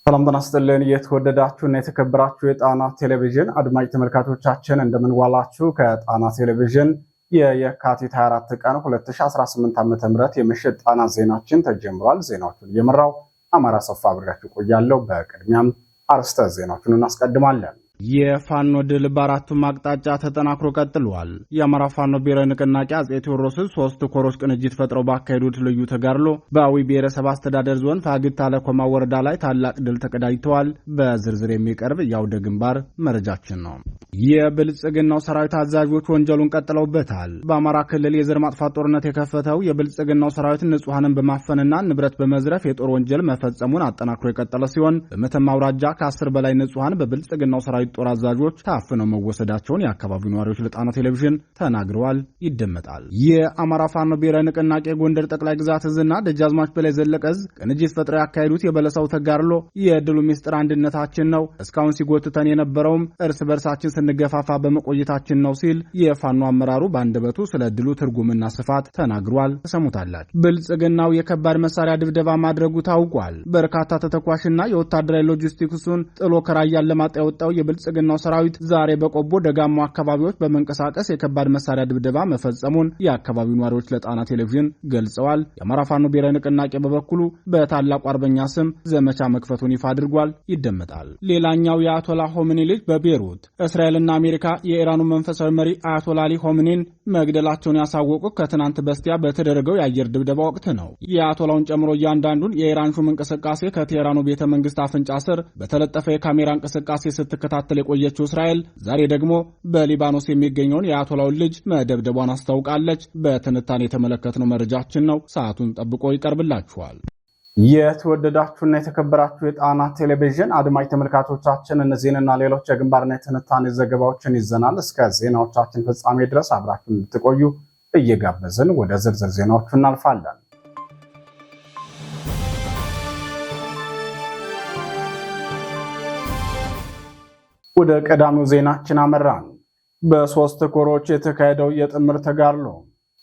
ሰላም ጤና ይስጥልን። የተወደዳችሁና የተከበራችሁ የጣና ቴሌቪዥን አድማጭ ተመልካቾቻችን እንደምን ዋላችሁ? ከጣና ቴሌቪዥን የካቲት 24 ቀን 2018 ዓ.ም የምሽት ጣና ዜናችን ተጀምሯል። ዜናዎቹን እየመራው አማራ ሰፋ አብሬያችሁ ቆያለሁ። በቅድሚያም አርዕስተ ዜናዎቹን እናስቀድማለን። የፋኖ ድል በአራቱም አቅጣጫ ተጠናክሮ ቀጥሏል። የአማራ ፋኖ ብሔራዊ ንቅናቄ አጼ ቴዎድሮስ 3 ኮሮች ቅንጅት ፈጥረው ባካሄዱት ልዩ ተጋድሎ በአዊ ብሔረሰብ አስተዳደር ዞን ፋግታ ለኮማ ወረዳ ላይ ታላቅ ድል ተቀዳጅተዋል። በዝርዝር የሚቀርብ የአውደ ግንባር መረጃችን ነው። የብልጽግናው ሰራዊት አዛዦች ወንጀሉን ቀጥለውበታል። በአማራ ክልል የዘር ማጥፋት ጦርነት የከፈተው የብልጽግናው ሰራዊት ንጹሐንን በማፈንና ንብረት በመዝረፍ የጦር ወንጀል መፈጸሙን አጠናክሮ የቀጠለ ሲሆን በመተማ አውራጃ ከ10 በላይ ንጹሐን በብልጽግናው ሰራዊት ጦር አዛዦች ታፍነው መወሰዳቸውን የአካባቢው ነዋሪዎች ለጣና ቴሌቪዥን ተናግረዋል። ይደመጣል። የአማራ ፋኖ ብሔራዊ ንቅናቄ ጎንደር ጠቅላይ ግዛት እዝና ደጃዝማች በላይ ዘለቀ እዝ ቅንጅት ፈጥረው ያካሄዱት የበለሳው ተጋድሎ የድሉ ሚስጥር አንድነታችን ነው፣ እስካሁን ሲጎትተን የነበረውም እርስ በርሳችን ስንገፋፋ በመቆየታችን ነው ሲል የፋኖ አመራሩ በአንደበቱ ስለ ድሉ ትርጉምና ስፋት ተናግሯል። ተሰሙታላችሁ። ብልጽግናው የከባድ መሳሪያ ድብደባ ማድረጉ ታውቋል። በርካታ ተተኳሽና የወታደራዊ ሎጂስቲክሱን ጥሎ ከራያ አላማጣ የወጣው የብልጽግናው ሰራዊት ዛሬ በቆቦ ደጋማ አካባቢዎች በመንቀሳቀስ የከባድ መሳሪያ ድብደባ መፈጸሙን የአካባቢው ነዋሪዎች ለጣና ቴሌቪዥን ገልጸዋል። የአማራ ፋኖ ብሔራዊ ንቅናቄ በበኩሉ በታላቁ አርበኛ ስም ዘመቻ መክፈቱን ይፋ አድርጓል። ይደመጣል። ሌላኛው የአያቶላ ሆምኒ ልጅ በቤሩት እስራኤልና አሜሪካ የኢራኑ መንፈሳዊ መሪ አያቶላ አሊ ሆምኒን መግደላቸውን ያሳወቁት ከትናንት በስቲያ በተደረገው የአየር ድብደባ ወቅት ነው። የአያቶላውን ጨምሮ እያንዳንዱን የኢራን ሹም እንቅስቃሴ ከቴህራኑ ቤተ መንግስት አፍንጫ ስር በተለጠፈ የካሜራ እንቅስቃሴ ስትከታተል የቆየችው እስራኤል ዛሬ ደግሞ በሊባኖስ የሚገኘውን የአያቶላውን ልጅ መደብደቧን አስታውቃለች። በትንታኔ የተመለከትነው መረጃችን ነው። ሰዓቱን ጠብቆ ይቀርብላችኋል። የተወደዳችሁና የተከበራችሁ የጣና ቴሌቪዥን አድማጭ ተመልካቾቻችን እነዚህንና ሌሎች የግንባርና የትንታኔ ዘገባዎችን ይዘናል። እስከ ዜናዎቻችን ፍጻሜ ድረስ አብራችሁን እንድትቆዩ እየጋበዝን ወደ ዝርዝር ዜናዎቹ እናልፋለን። ወደ ቀዳሚው ዜናችን አመራን። በሶስት ኮሮች የተካሄደው የጥምር ተጋድሎ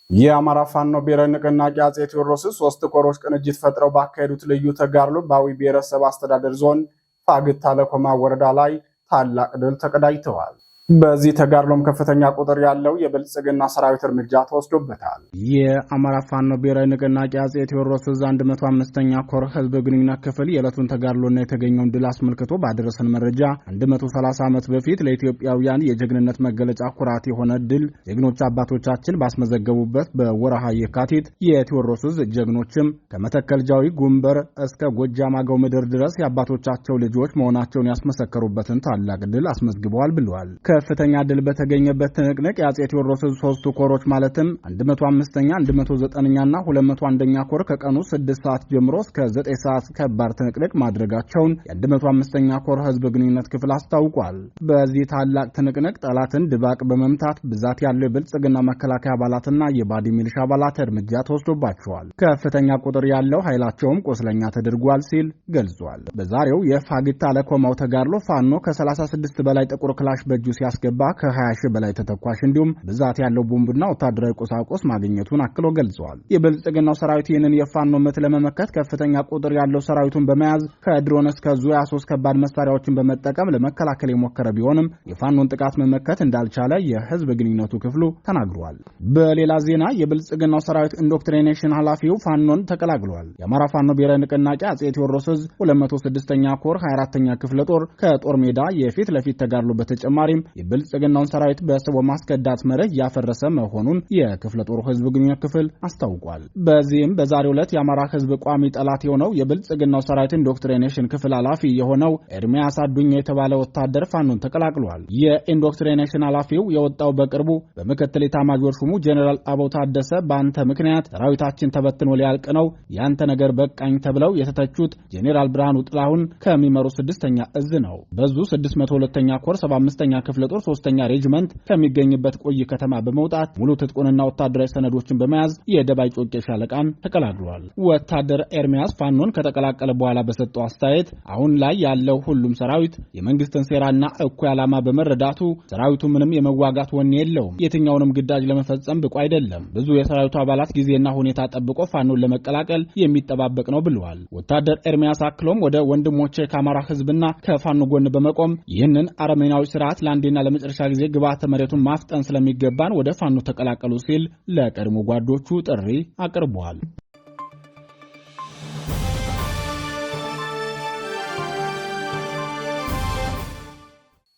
የአማራ ፋኖ ብሔራዊ ንቅናቄ አጼ ቴዎድሮስ 3 ኮሮች ቅንጅት ፈጥረው ባካሄዱት ልዩ ተጋድሎ በአዊ ብሔረሰብ አስተዳደር ዞን ፋግታ ለኮማ ወረዳ ላይ ታላቅ ድል ተቀዳጅተዋል። በዚህ ተጋድሎም ከፍተኛ ቁጥር ያለው የብልጽግና ሰራዊት እርምጃ ተወስዶበታል። የአማራ ፋኖ ብሔራዊ ንቅናቄ አጼ ቴዎድሮስ 105ኛ ኮር ህዝብ ግንኙነት ክፍል የዕለቱን ተጋድሎና የተገኘውን ድል አስመልክቶ ባደረሰን መረጃ 130 ዓመት በፊት ለኢትዮጵያውያን የጀግንነት መገለጫ ኩራት የሆነ ድል ጀግኖች አባቶቻችን ባስመዘገቡበት በወረሃ የካቲት የቴዎድሮስ ጀግኖችም ከመተከል ጃዊ ጉንበር እስከ ጎጃም አገው ምድር ድረስ የአባቶቻቸው ልጆች መሆናቸውን ያስመሰከሩበትን ታላቅ ድል አስመዝግበዋል ብለዋል። ከፍተኛ ድል በተገኘበት ትንቅንቅ የአጼ ቴዎድሮስ 3 ኮሮች ማለትም 105ኛ፣ 109ኛና 201ኛ ኮር ከቀኑ 6 ሰዓት ጀምሮ እስከ 9 ሰዓት ከባድ ትንቅንቅ ማድረጋቸውን የ105ኛ ኮር ህዝብ ግንኙነት ክፍል አስታውቋል። በዚህ ታላቅ ትንቅንቅ ጠላትን ድባቅ በመምታት ብዛት ያለው የብልጽግና መከላከያ አባላትና የባዲ ሚሊሻ አባላት እርምጃ ተወስዶባቸዋል። ከፍተኛ ቁጥር ያለው ኃይላቸውም ቆስለኛ ተደርጓል ሲል ገልጿል። በዛሬው የፋግታ ለኮማው ተጋድሎ ፋኖ ከ36 በላይ ጥቁር ክላሽ በእጁ ሲያስገባ ከ20 ሺህ በላይ ተተኳሽ እንዲሁም ብዛት ያለው ቦምብና ወታደራዊ ቁሳቁስ ማግኘቱን አክሎ ገልጿል። የብልጽግናው ሰራዊት ይህንን የፋኖ ምት ለመመከት ከፍተኛ ቁጥር ያለው ሰራዊቱን በመያዝ ከድሮን እስከ ዙ 23 ከባድ መሳሪያዎችን በመጠቀም ለመከላከል የሞከረ ቢሆንም የፋኖን ጥቃት መመከት እንዳልቻለ የህዝብ ግንኙነቱ ክፍሉ ተናግሯል። በሌላ ዜና የብልጽግናው ሰራዊት ኢንዶክትሪኔሽን ኃላፊው ፋኖን ተቀላቅሏል። የአማራ ፋኖ ብሔራዊ ንቅናቄ አጼ ቴዎድሮስ 206ኛ ኮር 24ኛ ክፍለ ጦር ከጦር ሜዳ የፊት ለፊት ተጋድሎ በተጨማሪም የብልጽግናውን ሰራዊት በስቦ ማስከዳት መርህ ያፈረሰ መሆኑን የክፍለ ጦሩ ህዝብ ግንኙነት ክፍል አስታውቋል። በዚህም በዛሬው ዕለት የአማራ ህዝብ ቋሚ ጠላት የሆነው የብልጽግናው ሰራዊት ኢንዶክትሪኔሽን ክፍል ኃላፊ የሆነው ኤርሚያስ አዱኛ የተባለ ወታደር ፋኖን ተቀላቅሏል። የኢንዶክትሪኔሽን ኃላፊው የወጣው በቅርቡ በምክትል ኤታማዦር ሹሙ ጀነራል አበው ታደሰ በአንተ ምክንያት ሰራዊታችን ተበትኖ ሊያልቅ ነው፣ ያንተ ነገር በቃኝ ተብለው የተተቹት ጀነራል ብርሃኑ ጥላሁን ከሚመሩ 6ኛ እዝ ነው። በዙ 602ኛ ኮር 75ኛ ክፍለ ጦር 3ኛ ሬጅመንት ከሚገኝበት ቆይ ከተማ በመውጣት ሙሉ ትጥቁንና ወታደራዊ ሰነዶችን በመያዝ የደባይ ጮቄ ሻለቃን ተቀላቅሏል። ወታደር ኤርሚያስ ፋኖን ከተቀላቀለ በኋላ በሰጠው አስተያየት አሁን ላይ ያለው ሁሉም ሰራዊት የመንግስትን ሴራና እኩይ ዓላማ በመረዳቱ ሰራዊቱ ምንም የመዋጋት ወኔ የለውም፣ የትኛውንም ግዳጅ ለመፈጸም ብቁ አይደለም። ብዙ የሰራዊቱ አባላት ጊዜና ሁኔታ ጠብቆ ፋኖን ለመቀላቀል የሚጠባበቅ ነው ብለዋል። ወታደር ኤርሚያስ አክሎም ወደ ወንድሞቼ ከአማራ ህዝብና ከፋኖ ጎን በመቆም ይህንን አረመኔያዊ ስርዓት ለአንዴና ለመጨረሻ ጊዜ ግብዓተ መሬቱን ማፍጠን ስለሚገባን ወደ ፋኖ ተቀላቀሉ ሲል ለቀድሞ ጓዶቹ ጥሪ አቅርበዋል።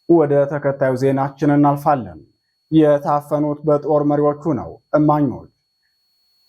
ወደ ተከታዩ ዜናችን እናልፋለን። የታፈኑት በጦር መሪዎቹ ነው። እማኞች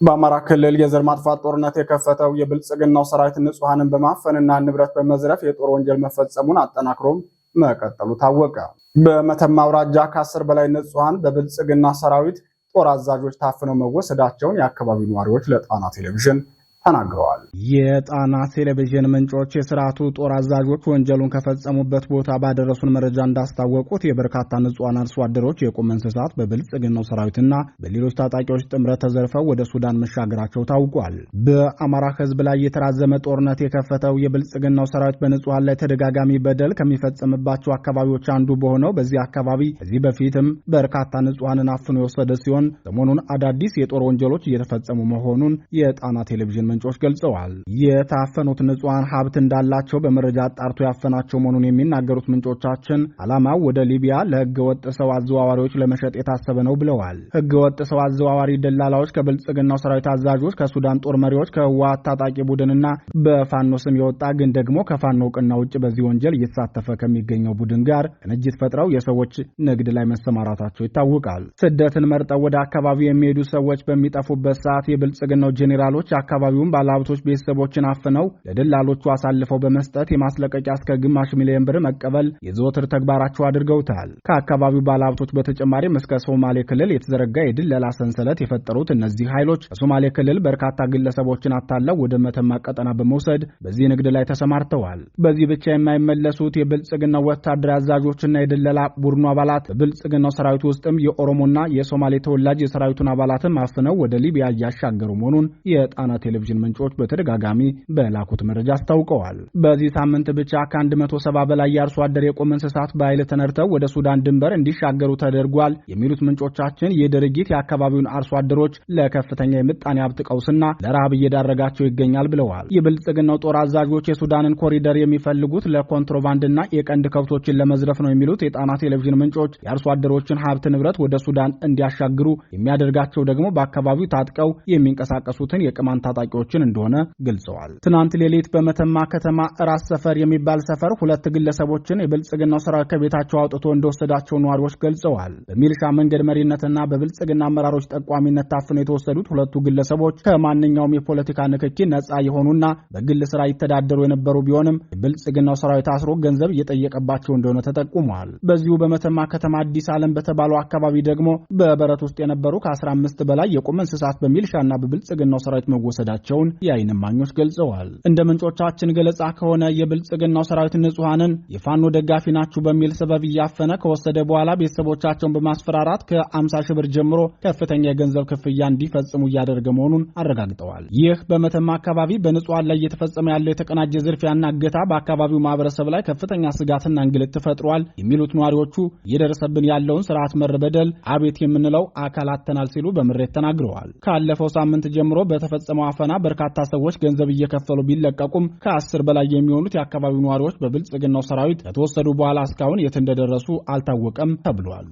በአማራ ክልል የዘር ማጥፋት ጦርነት የከፈተው የብልጽግናው ሰራዊት ንጹሃንን በማፈንና ንብረት በመዝረፍ የጦር ወንጀል መፈጸሙን አጠናክሮም መቀጠሉ ታወቀ። በመተማ አውራጃ ከ10 በላይ ንጹሃን በብልጽግና ሰራዊት ጦር አዛዦች ታፍነው መወሰዳቸውን የአካባቢው ነዋሪዎች ለጣና ቴሌቪዥን ተናግረዋል። የጣና ቴሌቪዥን ምንጮች የስርዓቱ ጦር አዛዦች ወንጀሉን ከፈጸሙበት ቦታ ባደረሱን መረጃ እንዳስታወቁት የበርካታ ንጹሃን አርሶ አደሮች የቁም እንስሳት በብልጽግናው ሰራዊትና በሌሎች ታጣቂዎች ጥምረት ተዘርፈው ወደ ሱዳን መሻገራቸው ታውቋል። በአማራ ህዝብ ላይ የተራዘመ ጦርነት የከፈተው የብልጽግናው ሰራዊት በንጹሃን ላይ ተደጋጋሚ በደል ከሚፈጸምባቸው አካባቢዎች አንዱ በሆነው በዚህ አካባቢ ከዚህ በፊትም በርካታ ንጹሃንን አፍኖ የወሰደ ሲሆን ሰሞኑን አዳዲስ የጦር ወንጀሎች እየተፈጸሙ መሆኑን የጣና ቴሌቪዥን ምንጮች ገልጸዋል። የታፈኑት ንጹሃን ሀብት እንዳላቸው በመረጃ አጣርቶ ያፈናቸው መሆኑን የሚናገሩት ምንጮቻችን ዓላማው ወደ ሊቢያ ለህገ ወጥ ሰው አዘዋዋሪዎች ለመሸጥ የታሰበ ነው ብለዋል። ህገ ወጥ ሰው አዘዋዋሪ ደላላዎች ከብልጽግናው ሰራዊት አዛዦች፣ ከሱዳን ጦር መሪዎች፣ ከህወሓት ታጣቂ ቡድንና በፋኖ ስም የወጣ ግን ደግሞ ከፋኖ እውቅና ውጭ በዚህ ወንጀል እየተሳተፈ ከሚገኘው ቡድን ጋር ቅንጅት ፈጥረው የሰዎች ንግድ ላይ መሰማራታቸው ይታወቃል። ስደትን መርጠው ወደ አካባቢው የሚሄዱ ሰዎች በሚጠፉበት ሰዓት የብልጽግናው ጄኔራሎች አካባቢውን ባለሀብቶች ቤተሰቦችን አፍነው ለደላሎቹ አሳልፈው በመስጠት የማስለቀቂያ እስከ ግማሽ ሚሊዮን ብር መቀበል የዘወትር ተግባራቸው አድርገውታል። ከአካባቢው ባለሀብቶች በተጨማሪም እስከ ሶማሌ ክልል የተዘረጋ የድለላ ሰንሰለት የፈጠሩት እነዚህ ኃይሎች በሶማሌ ክልል በርካታ ግለሰቦችን አታለው ወደ መተማ ቀጠና በመውሰድ በዚህ ንግድ ላይ ተሰማርተዋል። በዚህ ብቻ የማይመለሱት የብልጽግናው ወታደራዊ አዛዦችና የድለላ ቡድኑ አባላት በብልጽግናው ሰራዊት ውስጥም የኦሮሞና የሶማሌ ተወላጅ የሰራዊቱን አባላትም አፍነው ወደ ሊቢያ እያሻገሩ መሆኑን የጣና ቴሌቪዥን ምንጮች በተደጋጋሚ በላኩት መረጃ አስታውቀዋል። በዚህ ሳምንት ብቻ ከ170 በላይ የአርሶ አደር የቁም እንስሳት በኃይል ተነድተው ወደ ሱዳን ድንበር እንዲሻገሩ ተደርጓል የሚሉት ምንጮቻችን ይህ ድርጊት የአካባቢውን አርሶ አደሮች ለከፍተኛ የምጣኔ ሀብት ቀውስና ለረሃብ እየዳረጋቸው ይገኛል ብለዋል። የብልጽግናው ጦር አዛዦች የሱዳንን ኮሪደር የሚፈልጉት ለኮንትሮባንድና የቀንድ ከብቶችን ለመዝረፍ ነው የሚሉት የጣና ቴሌቪዥን ምንጮች የአርሶ አደሮችን ሀብት ንብረት ወደ ሱዳን እንዲያሻግሩ የሚያደርጋቸው ደግሞ በአካባቢው ታጥቀው የሚንቀሳቀሱትን የቅማንት ታጣቂዎችን እንደሆነ ገልጸዋል። ትናንት ሌሊት በመተማ ከተማ ራስ ሰፈር የሚባል ሰፈር ሁለት ግለሰቦችን የብልጽግናው ሰራዊት ከቤታቸው አውጥቶ እንደወሰዳቸው ነዋሪዎች ገልጸዋል። በሚልሻ መንገድ መሪነትና በብልጽግና አመራሮች ጠቋሚነት ታፍነው የተወሰዱት ሁለቱ ግለሰቦች ከማንኛውም የፖለቲካ ንክኪ ነጻ የሆኑና በግል ስራ ይተዳደሩ የነበሩ ቢሆንም የብልጽግናው ሰራዊት አስሮ ገንዘብ እየጠየቀባቸው እንደሆነ ተጠቁሟል። በዚሁ በመተማ ከተማ አዲስ ዓለም በተባለው አካባቢ ደግሞ በበረት ውስጥ የነበሩ ከ15 በላይ የቁም እንስሳት በሚልሻና በብልጽግናው ሰራዊት መወሰዳቸውን የዓይን እማኞች ገልጸዋል። እንደ ምንጮቻችን ገለጻ ከሆነ የብልጽግናው ሰራዊት ንጹሃንን የፋኖ ደጋፊ ናችሁ በሚል ሰበብ እያፈነ ከወሰደ በኋላ ቤተሰቦቻቸውን በማስፈራራት ከ50 ሺህ ብር ጀምሮ ከፍተኛ የገንዘብ ክፍያ እንዲፈጽሙ እያደረገ መሆኑን አረጋግጠዋል። ይህ በመተማ አካባቢ በንጹሃን ላይ እየተፈጸመ ያለው የተቀናጀ ዝርፊያና እገታ በአካባቢው ማህበረሰብ ላይ ከፍተኛ ስጋትና እንግልት ፈጥሯል የሚሉት ነዋሪዎቹ እየደረሰብን ያለውን ስርዓት መር በደል አቤት የምንለው አካል አጥተናል ሲሉ በምሬት ተናግረዋል። ካለፈው ሳምንት ጀምሮ በተፈጸመው አፈና በርካታ ሰዎች ገንዘብ እየከፈሉ ቢለቀቁም ከ10 በላይ የሚሆኑት የአካባቢው ነዋሪዎች በብልጽግናው ሰራዊት ከተወሰዱ በኋላ እስካሁን የት እንደደረሱ አልታወቀም ተብሏል።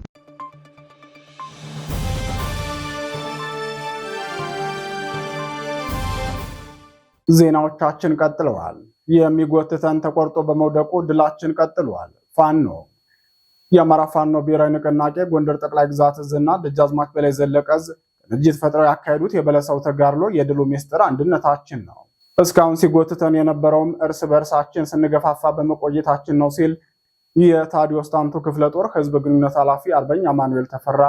ዜናዎቻችን ቀጥለዋል። የሚጎትተን ተቆርጦ በመውደቁ ድላችን ቀጥሏል። ፋኖ የአማራ ፋኖ ብሔራዊ ንቅናቄ ጎንደር ጠቅላይ ግዛት እዝና ደጃዝማች በላይ ዘለቀ እዝ ቅንጅት ፈጥረው ያካሄዱት የበለሰው ተጋድሎ የድሉ ምስጢር አንድነታችን ነው። እስካሁን ሲጎትተን የነበረውም እርስ በርሳችን ስንገፋፋ በመቆየታችን ነው ሲል የታዲዮስ ታንቱ ክፍለ ጦር ህዝብ ግንኙነት ኃላፊ አርበኛ ማኑኤል ተፈራ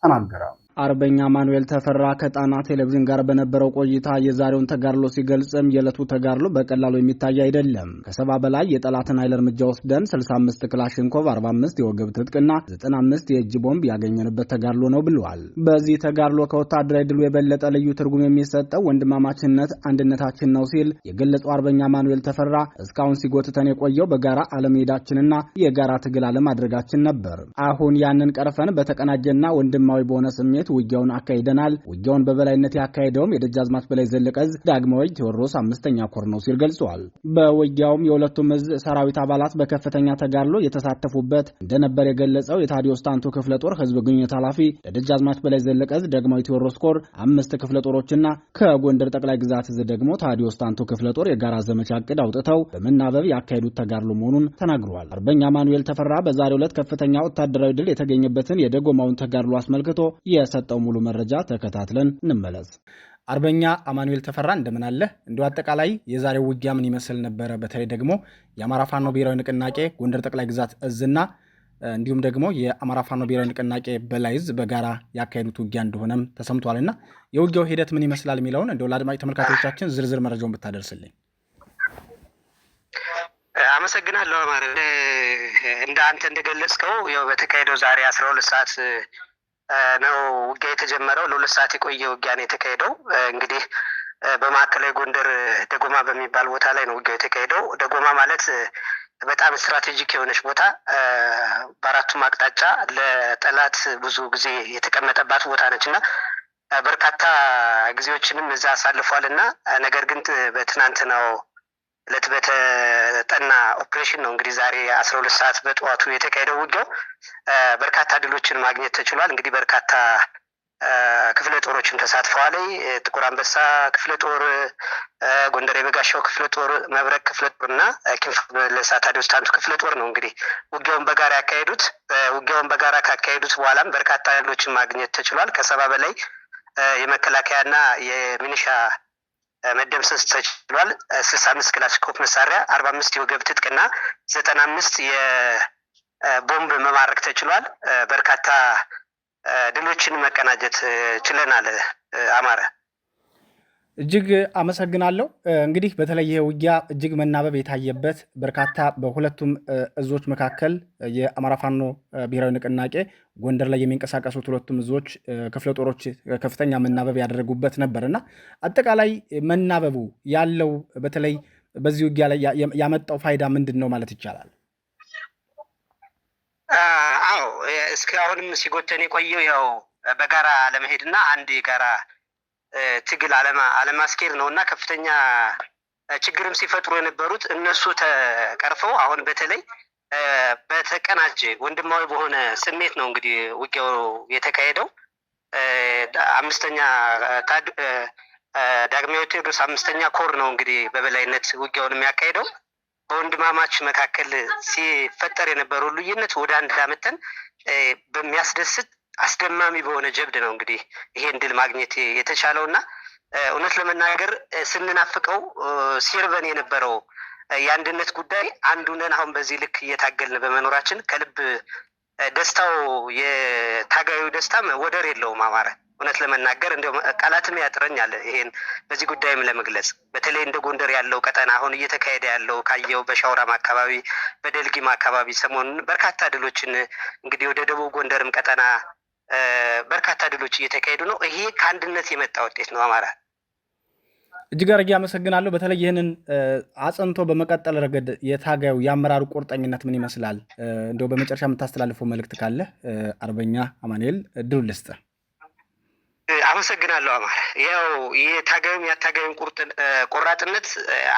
ተናገረ። አርበኛ ማኑኤል ተፈራ ከጣና ቴሌቪዥን ጋር በነበረው ቆይታ የዛሬውን ተጋድሎ ሲገልጽም የዕለቱ ተጋድሎ በቀላሉ የሚታይ አይደለም። ከ70 በላይ የጠላትን ኃይል እርምጃ ወስደን 65 ክላሽንኮቭ፣ 45 የወገብ ትጥቅና 95 የእጅ ቦምብ ያገኘንበት ተጋድሎ ነው ብለዋል። በዚህ ተጋድሎ ከወታደራዊ ድሉ የበለጠ ልዩ ትርጉም የሚሰጠው ወንድማማችነት አንድነታችን ነው ሲል የገለጸው አርበኛ ማኑኤል ተፈራ እስካሁን ሲጎትተን የቆየው በጋራ አለመሄዳችንና የጋራ ትግል አለማድረጋችን ነበር። አሁን ያንን ቀርፈን በተቀናጀና ወንድማዊ በሆነ ስሜት ውጊያውን አካሂደናል። ውጊያውን በበላይነት ያካሄደውም የደጃዝማች በላይ ዘለቀ ዕዝ ዳግማዊ ቴዎድሮስ 5ኛ ኮር ነው ሲል ገልጿል። በውጊያውም የሁለቱም ዕዝ ሰራዊት አባላት በከፍተኛ ተጋድሎ የተሳተፉበት እንደነበር የገለጸው የታዲዮስ ታንቱ ክፍለ ጦር ህዝብ ግንኙነት ኃላፊ ለደጃዝማች በላይ ዘለቀ ዕዝ ዳግማዊ ቴዎድሮስ ኮር 5 ክፍለ ጦሮችና ከጎንደር ጠቅላይ ግዛት ዕዝ ደግሞ ታዲዮስ ታንቱ ክፍለ ጦር የጋራ ዘመቻ ዕቅድ አውጥተው በመናበብ ያካሄዱት ተጋድሎ መሆኑን ተናግሯል። አርበኛ ማኑኤል ተፈራ በዛሬው ዕለት ከፍተኛ ወታደራዊ ድል የተገኘበትን የደጎማውን ተጋድሎ አስመልክቶ የሰጠው ሙሉ መረጃ ተከታትለን እንመለስ። አርበኛ አማኑኤል ተፈራ እንደምን አለ? እንዲሁ አጠቃላይ የዛሬው ውጊያ ምን ይመስል ነበረ? በተለይ ደግሞ የአማራ ፋኖ ብሔራዊ ንቅናቄ ጎንደር ጠቅላይ ግዛት ዕዝና እንዲሁም ደግሞ የአማራ ፋኖ ብሔራዊ ንቅናቄ በላይ ዕዝ በጋራ ያካሄዱት ውጊያ እንደሆነም ተሰምቷልና የውጊያው ሂደት ምን ይመስላል የሚለውን እንደው ለአድማጭ ተመልካቾቻችን ዝርዝር መረጃውን ብታደርስልኝ። አመሰግናለሁ አማረ። እንደ አንተ እንደገለጽከው ያው በተካሄደው ዛሬ 12 ሰዓት ነው ውጊያ የተጀመረው። ለ2 ሰዓት የቆየ ውጊያ ነው የተካሄደው። እንግዲህ በማዕከላዊ ጎንደር ደጎማ በሚባል ቦታ ላይ ነው ውጊያው የተካሄደው። ደጎማ ማለት በጣም ስትራቴጂክ የሆነች ቦታ፣ በአራቱም አቅጣጫ ለጠላት ብዙ ጊዜ የተቀመጠባት ቦታ ነች እና በርካታ ጊዜዎችንም እዛ አሳልፏል እና ነገር ግን በትናንትናው ዕለት በተጠና ኦፕሬሽን ነው እንግዲህ ዛሬ 12 ሰዓት በጠዋቱ የተካሄደው ውጊያው በርካታ ድሎችን ማግኘት ተችሏል። እንግዲህ በርካታ ክፍለ ጦሮችም ተሳትፈዋል። ጥቁር አንበሳ ክፍለ ጦር፣ ጎንደር የበጋሻው ክፍለ ጦር፣ መብረቅ ክፍለ ጦር እና ክንፈ ታዲዮስ ታንቱ ክፍለ ጦር ነው እንግዲህ ውጊያውን በጋራ ያካሄዱት። ውጊያውን በጋራ ካካሄዱት በኋላም በርካታ ድሎችን ማግኘት ተችሏል። ከ70 በላይ የመከላከያና የሚኒሻ መደምሰስ ተችሏል። 65 ክላሽንኮቭ መሳሪያ፣ 45 የወገብ ትጥቅና 95 የቦምብ መማረክ ተችሏል። በርካታ ድሎችን መቀናጀት ችለናል። አማረ እጅግ አመሰግናለሁ። እንግዲህ በተለይ ይሄ ውጊያ እጅግ መናበብ የታየበት በርካታ በሁለቱም እዞች መካከል የአማራ ፋኖ ብሔራዊ ንቅናቄ ጎንደር ላይ የሚንቀሳቀሱት ሁለቱም እዞች ክፍለ ጦሮች ከፍተኛ መናበብ ያደረጉበት ነበርና አጠቃላይ መናበቡ ያለው በተለይ በዚህ ውጊያ ላይ ያመጣው ፋይዳ ምንድን ነው ማለት ይቻላል? አዎ እስካሁንም ሲጎተን የቆየው ያው በጋራ ለመሄድና አንድ የጋራ ትግል አለማስኬድ ነው እና ከፍተኛ ችግርም ሲፈጥሩ የነበሩት እነሱ ተቀርፈው አሁን በተለይ በተቀናጀ ወንድማዊ በሆነ ስሜት ነው እንግዲህ ውጊያው የተካሄደው። አምስተኛ ዳግማዊ ቴዎድሮስ 5ኛ ኮር ነው እንግዲህ በበላይነት ውጊያውን የሚያካሄደው። በወንድማማች መካከል ሲፈጠር የነበረው ልዩነት ወደ አንድ ዳመተን በሚያስደስት አስደማሚ በሆነ ጀብድ ነው እንግዲህ ይሄን ድል ማግኘት የተቻለው እና እውነት ለመናገር ስንናፍቀው ሲርበን የነበረው የአንድነት ጉዳይ አንዱነን አሁን በዚህ ልክ እየታገልን በመኖራችን ከልብ ደስታው የታጋዩ ደስታም ወደር የለውም አማረ። እውነት ለመናገር እንደው ቃላትም ያጥረኛል ይሄን በዚህ ጉዳይም ለመግለጽ። በተለይ እንደ ጎንደር ያለው ቀጠና አሁን እየተካሄደ ያለው ካየው በሻውራም አካባቢ በደልጊም አካባቢ ሰሞኑን በርካታ ድሎችን እንግዲህ ወደ ደቡብ ጎንደርም ቀጠና በርካታ ድሎች እየተካሄዱ ነው። ይሄ ከአንድነት የመጣ ውጤት ነው አማራ። እጅግ አድርጌ አመሰግናለሁ። በተለይ ይህንን አጽንቶ በመቀጠል ረገድ የታጋዩ የአመራሩ ቁርጠኝነት ምን ይመስላል? እንደው በመጨረሻ የምታስተላልፈው መልእክት ካለ አርበኛ አማኑኤል እድሉን ልስጥህ። አመሰግናለሁ አማረ። ያው የታጋዩም ያታጋዩም ቆራጥነት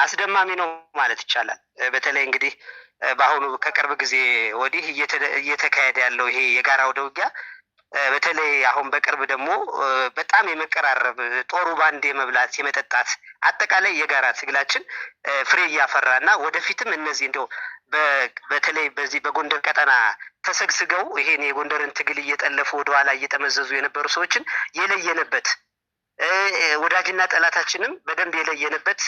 አስደማሚ ነው ማለት ይቻላል። በተለይ እንግዲህ በአሁኑ ከቅርብ ጊዜ ወዲህ እየተካሄደ ያለው ይሄ የጋራ ወደ ውጊያ በተለይ አሁን በቅርብ ደግሞ በጣም የመቀራረብ ጦሩ ባንድ የመብላት የመጠጣት አጠቃላይ የጋራ ትግላችን ፍሬ እያፈራ እና ወደፊትም እነዚህ እንደው በተለይ በዚህ በጎንደር ቀጠና ተሰግስገው ይሄን የጎንደርን ትግል እየጠለፉ ወደኋላ እየጠመዘዙ የነበሩ ሰዎችን የለየነበት ወዳጅና ጠላታችንም በደንብ የለየነበት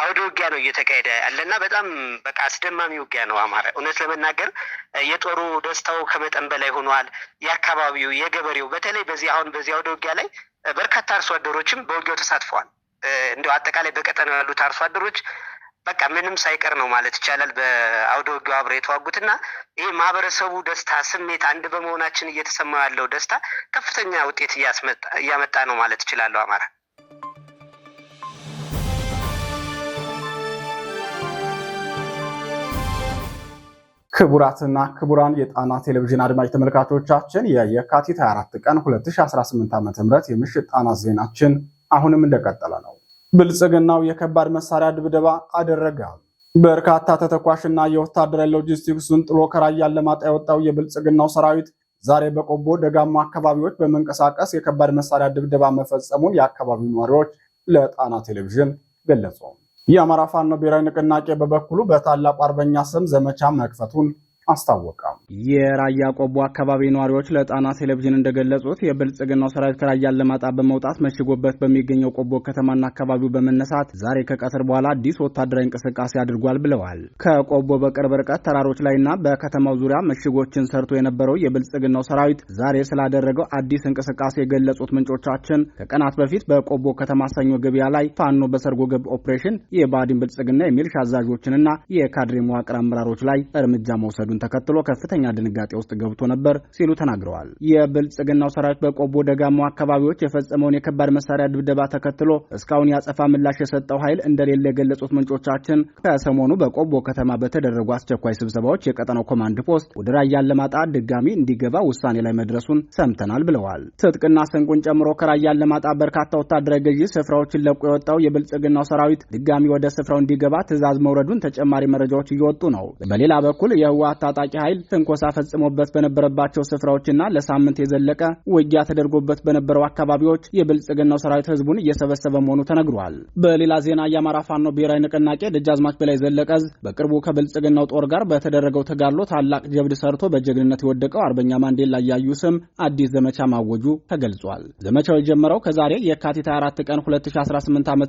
አውደ ውጊያ ነው እየተካሄደ ያለና በጣም በቃ አስደማሚ ውጊያ ነው። አማራ እውነት ለመናገር የጦሩ ደስታው ከመጠን በላይ ሆኗል። የአካባቢው የገበሬው በተለይ በዚህ አውደ ውጊያ ላይ በርካታ አርሶ አደሮችም በውጊያው ተሳትፈዋል። እንዲያው አጠቃላይ በቀጠናው ያሉት አርሶ አደሮች በቃ ምንም ሳይቀር ነው ማለት ይቻላል በአውደ ውጊያው አብረው የተዋጉትና ይሄ ማህበረሰቡ ደስታ ስሜት አንድ በመሆናችን እየተሰማው ያለው ደስታ ከፍተኛ ውጤት እያመጣ ነው ማለት ይችላለሁ። አማራ ክቡራትና ክቡራን የጣና ቴሌቪዥን አድማጭ ተመልካቾቻችን የየካቲት 24 ቀን 2018 ዓ.ም የምሽት ጣና ዜናችን አሁንም እንደቀጠለ ነው። ብልጽግናው የከባድ መሳሪያ ድብደባ አደረገ። በርካታ ተተኳሽና የወታደራዊ ሎጂስቲክሱን ጥሎ ከራያ አላማጣ የወጣው የብልጽግናው ሰራዊት ዛሬ በቆቦ ደጋማ አካባቢዎች በመንቀሳቀስ የከባድ መሳሪያ ድብደባ መፈጸሙን የአካባቢው ነዋሪዎች ለጣና ቴሌቪዥን ገለጹ። የአማራ ፋኖ ብሔራዊ ንቅናቄ በበኩሉ በታላቁ አርበኛ ስም ዘመቻ መክፈቱን አስታወቀ። የራያ ቆቦ አካባቢ ነዋሪዎች ለጣና ቴሌቪዥን እንደገለጹት የብልጽግናው ሰራዊት ከራያ አላማጣ በመውጣት መሽጎበት በሚገኘው ቆቦ ከተማና አካባቢው በመነሳት ዛሬ ከቀትር በኋላ አዲስ ወታደራዊ እንቅስቃሴ አድርጓል ብለዋል። ከቆቦ በቅርብ ርቀት ተራሮች ላይና በከተማው ዙሪያ ምሽጎችን ሰርቶ የነበረው የብልጽግናው ሰራዊት ዛሬ ስላደረገው አዲስ እንቅስቃሴ የገለጹት ምንጮቻችን ከቀናት በፊት በቆቦ ከተማ ሰኞ ገበያ ላይ ፋኖ በሰርጎ ገብ ኦፕሬሽን የባዲን ብልጽግና የሚሊሻ አዛዦችንና የካድሬ መዋቅር አመራሮች ላይ እርምጃ መውሰዱን ተከትሎ ከፍተኛ ድንጋጤ ውስጥ ገብቶ ነበር ሲሉ ተናግረዋል። የብልጽግናው ሰራዊት በቆቦ ደጋማው አካባቢዎች የፈጸመውን የከባድ መሳሪያ ድብደባ ተከትሎ እስካሁን ያጸፋ ምላሽ የሰጠው ኃይል እንደሌለ የገለጹት ምንጮቻችን ከሰሞኑ በቆቦ ከተማ በተደረጉ አስቸኳይ ስብሰባዎች የቀጠናው ኮማንድ ፖስት ወደ ራያ አላማጣ ድጋሚ እንዲገባ ውሳኔ ላይ መድረሱን ሰምተናል ብለዋል። ትጥቅና ስንቁን ጨምሮ ከራያ አላማጣ በርካታ ወታደራዊ ገዢ ስፍራዎችን ለቆ የወጣው የብልጽግናው ሰራዊት ድጋሚ ወደ ስፍራው እንዲገባ ትዕዛዝ መውረዱን ተጨማሪ መረጃዎች እየወጡ ነው። በሌላ በኩል የህወሓት ታጣቂ ኃይል ትንኮሳ ፈጽሞበት በነበረባቸው ስፍራዎችና ለሳምንት የዘለቀ ውጊያ ተደርጎበት በነበረው አካባቢዎች የብልጽግናው ሰራዊት ህዝቡን እየሰበሰበ መሆኑ ተነግሯል። በሌላ ዜና የአማራ ፋኖ ብሔራዊ ንቅናቄ ደጃዝማች በላይ ዘለቀዝ በቅርቡ ከብልጽግናው ጦር ጋር በተደረገው ተጋድሎ ታላቅ ጀብድ ሰርቶ በጀግንነት የወደቀው አርበኛ ማንዴላ ያዩ ስም አዲስ ዘመቻ ማወጁ ተገልጿል። ዘመቻው የጀመረው ከዛሬ የካቲት 24 ቀን 2018 ዓ.ም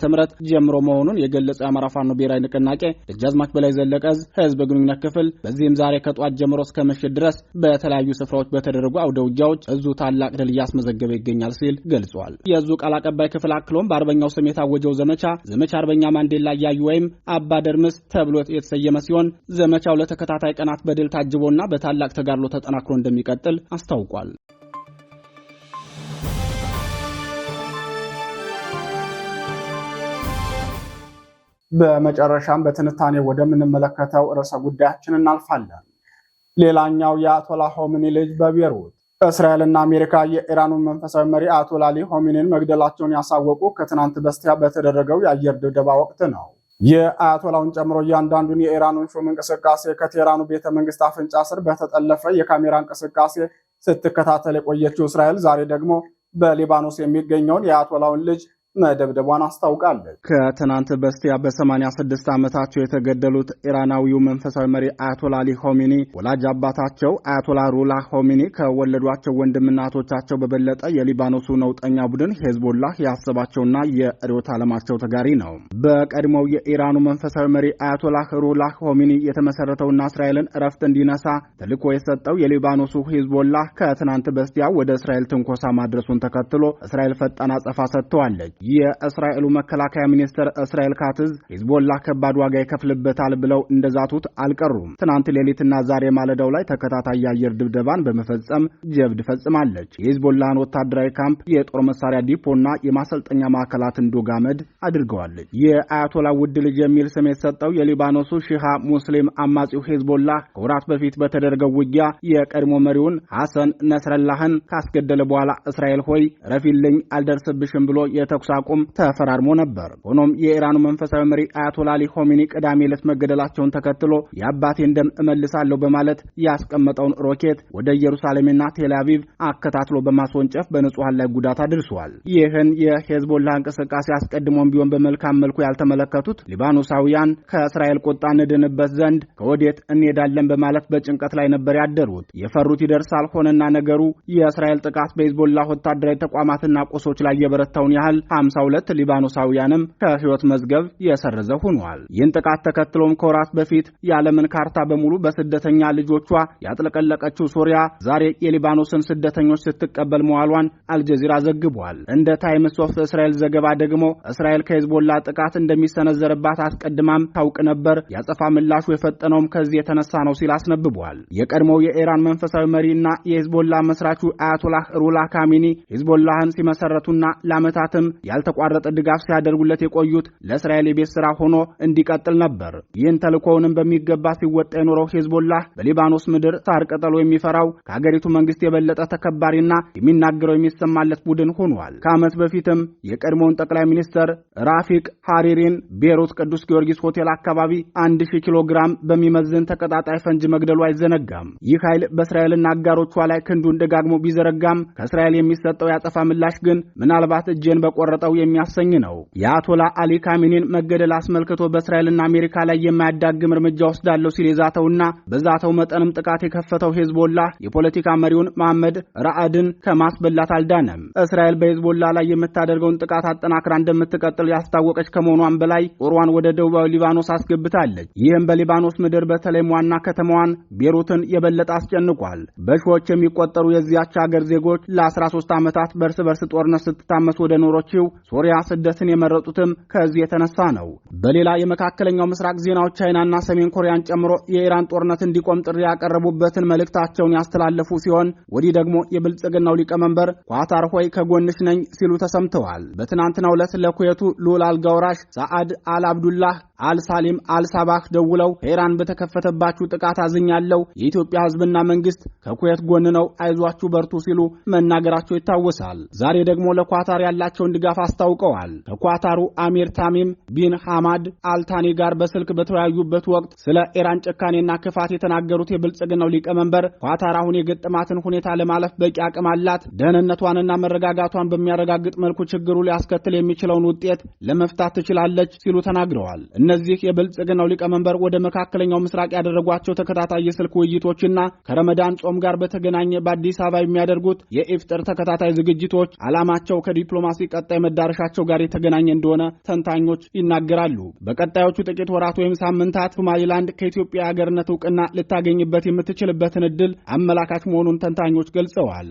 ጀምሮ መሆኑን የገለጸው የአማራ ፋኖ ብሔራዊ ንቅናቄ ደጃዝማች በላይ ዘለቀዝ ህዝብ ግንኙነት ክፍል በዚህም ዛሬ ከጧት ጀምሮ እስከ ምሽት ድረስ በተለያዩ ስፍራዎች በተደረጉ አውደ ውጊያዎች እዙ ታላቅ ድል እያስመዘገበ ይገኛል ሲል ገልጿል። የእዙ ቃል አቀባይ ክፍል አክሎም በአርበኛው ስም የታወጀው ዘመቻ አርበኛ ማንዴላ ያዩ ወይም አባ ደርምስ ተብሎ የተሰየመ ሲሆን ዘመቻው ለተከታታይ ቀናት በድል ታጅቦና በታላቅ ተጋድሎ ተጠናክሮ እንደሚቀጥል አስታውቋል። በመጨረሻም በትንታኔ ወደምንመለከተው ርዕሰ ጉዳያችን እናልፋለን። ሌላኛው የአያቶላ ሆሚኒ ልጅ በቤሩት እስራኤልና አሜሪካ የኢራኑን መንፈሳዊ መሪ አያቶላ አሊ ሆሚኒን መግደላቸውን ያሳወቁ ከትናንት በስቲያ በተደረገው የአየር ድብደባ ወቅት ነው። የአያቶላውን ጨምሮ እያንዳንዱን የኢራኑን ሹም እንቅስቃሴ ከቴህራኑ ቤተ መንግስት አፍንጫ ስር በተጠለፈ የካሜራ እንቅስቃሴ ስትከታተል የቆየችው እስራኤል ዛሬ ደግሞ በሊባኖስ የሚገኘውን የአያቶላውን ልጅ መደብደቧን አስታውቃለች። ከትናንት በስቲያ በ86 ዓመታቸው የተገደሉት ኢራናዊው መንፈሳዊ መሪ አያቶላ አሊ ሆሚኒ ወላጅ አባታቸው አያቶላ ሩላ ሆሚኒ ከወለዷቸው ወንድምናቶቻቸው በበለጠ የሊባኖሱ ነውጠኛ ቡድን ሄዝቦላህ ያሰባቸውና የርዕዮተ ዓለማቸው ተጋሪ ነው። በቀድሞው የኢራኑ መንፈሳዊ መሪ አያቶላህ ሩላህ ሆሚኒ የተመሰረተውና እስራኤልን እረፍት እንዲነሳ ተልዕኮ የሰጠው የሊባኖሱ ሄዝቦላህ ከትናንት በስቲያ ወደ እስራኤል ትንኮሳ ማድረሱን ተከትሎ እስራኤል ፈጣን አጸፋ ሰጥተዋለች። የእስራኤሉ መከላከያ ሚኒስትር እስራኤል ካትዝ ሂዝቦላህ ከባድ ዋጋ ይከፍልበታል ብለው እንደዛቱት አልቀሩም። ትናንት ሌሊትና ዛሬ ማለዳው ላይ ተከታታይ የአየር ድብደባን በመፈጸም ጀብድ ፈጽማለች። የሂዝቦላህን ወታደራዊ ካምፕ፣ የጦር መሳሪያ ዲፖና የማሰልጠኛ ማዕከላትን ዶጋመድ አድርገዋለች። የአያቶላ ውድ ልጅ የሚል ስም የተሰጠው የሊባኖሱ ሺሃ ሙስሊም አማጺው ሂዝቦላህ ከወራት በፊት በተደረገው ውጊያ የቀድሞ መሪውን ሐሰን ነስረላህን ካስገደለ በኋላ እስራኤል ሆይ ረፊልኝ አልደርስብሽም ብሎ የተኩስ አቁም ተፈራርሞ ነበር። ሆኖም የኢራኑ መንፈሳዊ መሪ አያቶላ አሊ ሆሚኒ ቅዳሜ ዕለት መገደላቸውን ተከትሎ የአባቴን ደም እመልሳለሁ በማለት ያስቀመጠውን ሮኬት ወደ ኢየሩሳሌምና ቴል አቪቭ አከታትሎ በማስወንጨፍ በንጹሃን ላይ ጉዳት አድርሷል። ይህን የሄዝቦላህ እንቅስቃሴ አስቀድሞም ቢሆን በመልካም መልኩ ያልተመለከቱት ሊባኖሳውያን ከእስራኤል ቁጣ እንድንበት ዘንድ ከወዴት እንሄዳለን በማለት በጭንቀት ላይ ነበር ያደሩት። የፈሩት ይደርሳል ሆነና ነገሩ የእስራኤል ጥቃት በሂዝቦላህ ወታደራዊ ተቋማትና ቁሶች ላይ የበረታውን ያህል 52 ሊባኖሳውያንም ከህይወት መዝገብ የሰረዘ ሆኗል። ይህን ጥቃት ተከትሎም ከወራት በፊት የዓለምን ካርታ በሙሉ በስደተኛ ልጆቿ ያጥለቀለቀችው ሶሪያ ዛሬ የሊባኖስን ስደተኞች ስትቀበል መዋሏን አልጀዚራ ዘግቧል። እንደ ታይምስ ኦፍ እስራኤል ዘገባ ደግሞ እስራኤል ከሂዝቦላ ጥቃት እንደሚሰነዘርባት አስቀድማም ታውቅ ነበር፣ ያጸፋ ምላሹ የፈጠነውም ከዚህ የተነሳ ነው ሲል አስነብቧል። የቀድሞው የኢራን መንፈሳዊ መሪና የሂዝቦላ መስራቹ አያቶላህ ሩላ ካሚኒ ሂዝቦላህን ሲመሰረቱና ለዓመታትም ያልተቋረጠ ድጋፍ ሲያደርጉለት የቆዩት ለእስራኤል የቤት ሥራ ሆኖ እንዲቀጥል ነበር። ይህን ተልእኮውንም በሚገባ ሲወጣ የኖረው ሂዝቦላህ በሊባኖስ ምድር ሳር ቅጠሉ የሚፈራው ከሀገሪቱ መንግስት የበለጠ ተከባሪና የሚናገረው የሚሰማለት ቡድን ሆኗል። ከዓመት በፊትም የቀድሞውን ጠቅላይ ሚኒስትር ራፊቅ ሃሪሪን ቤሩት ቅዱስ ጊዮርጊስ ሆቴል አካባቢ 1000 ኪሎ ግራም በሚመዝን ተቀጣጣይ ፈንጅ መግደሉ አይዘነጋም። ይህ ኃይል በእስራኤልና አጋሮቿ ላይ ክንዱን ደጋግሞ ቢዘረጋም ከእስራኤል የሚሰጠው ያጸፋ ምላሽ ግን ምናልባት እጄን በቆረጠው የሚያሰኝ ነው። የአያቶላ አሊ ካሚኒን መገደል አስመልክቶ በእስራኤልና አሜሪካ ላይ የማያዳግም እርምጃ ወስዳለሁ ሲል የዛተውና በዛተው መጠንም ጥቃት የከፈተው ሂዝቦላ የፖለቲካ መሪውን መሐመድ ራአድን ከማስበላት አልዳነም። እስራኤል በሂዝቦላ ላይ የምታደርገውን ጥቃት አጠናክራ እንደምትቀጥል ያስታወቀች ከመሆኗም በላይ ጦሯን ወደ ደቡባዊ ሊባኖስ አስገብታለች። ይህም በሊባኖስ ምድር በተለይም ዋና ከተማዋን ቤሩትን የበለጠ አስጨንቋል። በሺዎች የሚቆጠሩ የዚያች ሀገር ዜጎች ለ13 ዓመታት በርስ በርስ ጦርነት ስትታመስ ወደ ኖሮችው ሶሪያ ስደትን የመረጡትም ከዚህ የተነሳ ነው። በሌላ የመካከለኛው ምስራቅ ዜናዎች ቻይናና ሰሜን ኮሪያን ጨምሮ የኢራን ጦርነት እንዲቆም ጥሪ ያቀረቡበትን መልእክታቸውን ያስተላለፉ ሲሆን ወዲህ ደግሞ የብልጽግናው ሊቀመንበር ኳታር ሆይ ከጎንሽ ነኝ ሲሉ ተሰምተዋል። በትናንትናው ዕለት ለኩዌቱ ልዑል አልጋ ወራሽ ሰዓድ አል አብዱላህ አልሳሊም አልሳባህ ደውለው ከኢራን በተከፈተባችሁ ጥቃት አዝኛለሁ፣ የኢትዮጵያ ሕዝብና መንግስት ከኩዌት ጎን ነው፣ አይዟችሁ በርቱ ሲሉ መናገራቸው ይታወሳል። ዛሬ ደግሞ ለኳታር ያላቸውን ድጋፍ አስታውቀዋል። ከኳታሩ አሚር ታሚም ቢን ሐማድ አልታኒ ጋር በስልክ በተወያዩበት ወቅት ስለ ኢራን ጭካኔና ክፋት የተናገሩት የብልጽግናው ሊቀመንበር ኳታር አሁን የገጠማትን ሁኔታ ለማለፍ በቂ አቅም አላት፣ ደህንነቷንና መረጋጋቷን በሚያረጋግጥ መልኩ ችግሩ ሊያስከትል የሚችለውን ውጤት ለመፍታት ትችላለች ሲሉ ተናግረዋል። እነዚህ የብልጽግናው ሊቀመንበር ወደ መካከለኛው ምስራቅ ያደረጓቸው ተከታታይ የስልክ ውይይቶችና ከረመዳን ጾም ጋር በተገናኘ በአዲስ አበባ የሚያደርጉት የኢፍጥር ተከታታይ ዝግጅቶች ዓላማቸው ከዲፕሎማሲ ቀጣይ መዳረሻቸው ጋር የተገናኘ እንደሆነ ተንታኞች ይናገራሉ። በቀጣዮቹ ጥቂት ወራት ወይም ሳምንታት ሶማሊላንድ ከኢትዮጵያ የሀገርነት ዕውቅና ልታገኝበት የምትችልበትን ዕድል አመላካች መሆኑን ተንታኞች ገልጸዋል።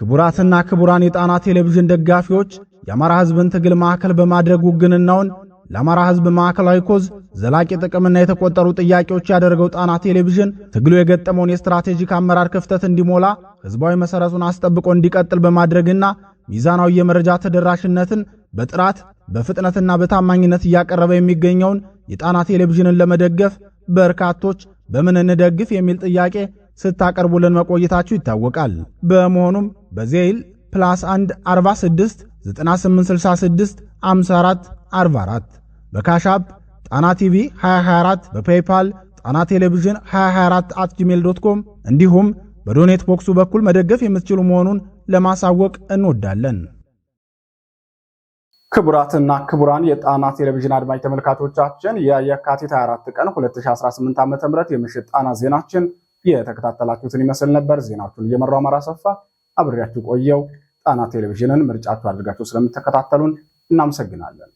ክቡራትና ክቡራን የጣና ቴሌቪዥን ደጋፊዎች የአማራ ሕዝብን ትግል ማዕከል በማድረግ ውግንናውን ለአማራ ሕዝብ ማዕከላዊ ኮዝ ዘላቂ ጥቅምና የተቆጠሩ ጥያቄዎች ያደረገው ጣና ቴሌቪዥን ትግሉ የገጠመውን የስትራቴጂክ አመራር ክፍተት እንዲሞላ ሕዝባዊ መሰረቱን አስጠብቆ እንዲቀጥል በማድረግና ሚዛናዊ የመረጃ ተደራሽነትን በጥራት በፍጥነትና በታማኝነት እያቀረበ የሚገኘውን የጣና ቴሌቪዥንን ለመደገፍ በርካቶች በምን እንደግፍ የሚል ጥያቄ ስታቀርቡልን መቆየታችሁ ይታወቃል። በመሆኑም በዜል +1 46 9866 54 44 በካሻፕ ጣና ቲቪ 2024 በፔይፓል ጣና ቴሌቪዥን 2024@gmail.com እንዲሁም በዶኔት ቦክሱ በኩል መደገፍ የምትችሉ መሆኑን ለማሳወቅ እንወዳለን። ክቡራትና ክቡራን የጣና ቴሌቪዥን አድማጭ ተመልካቾቻችን የየካቲት 24 ቀን 2018 ዓ.ም የምሽት ጣና ዜናችን የተከታተላችሁትን ይመስል ነበር። ዜናዎቹን እየመራው አማራ ሰፋ አብሬያችሁ ቆየው። ጣና ቴሌቪዥንን ምርጫችሁ አድርጋችሁ ስለምትከታተሉን እናመሰግናለን።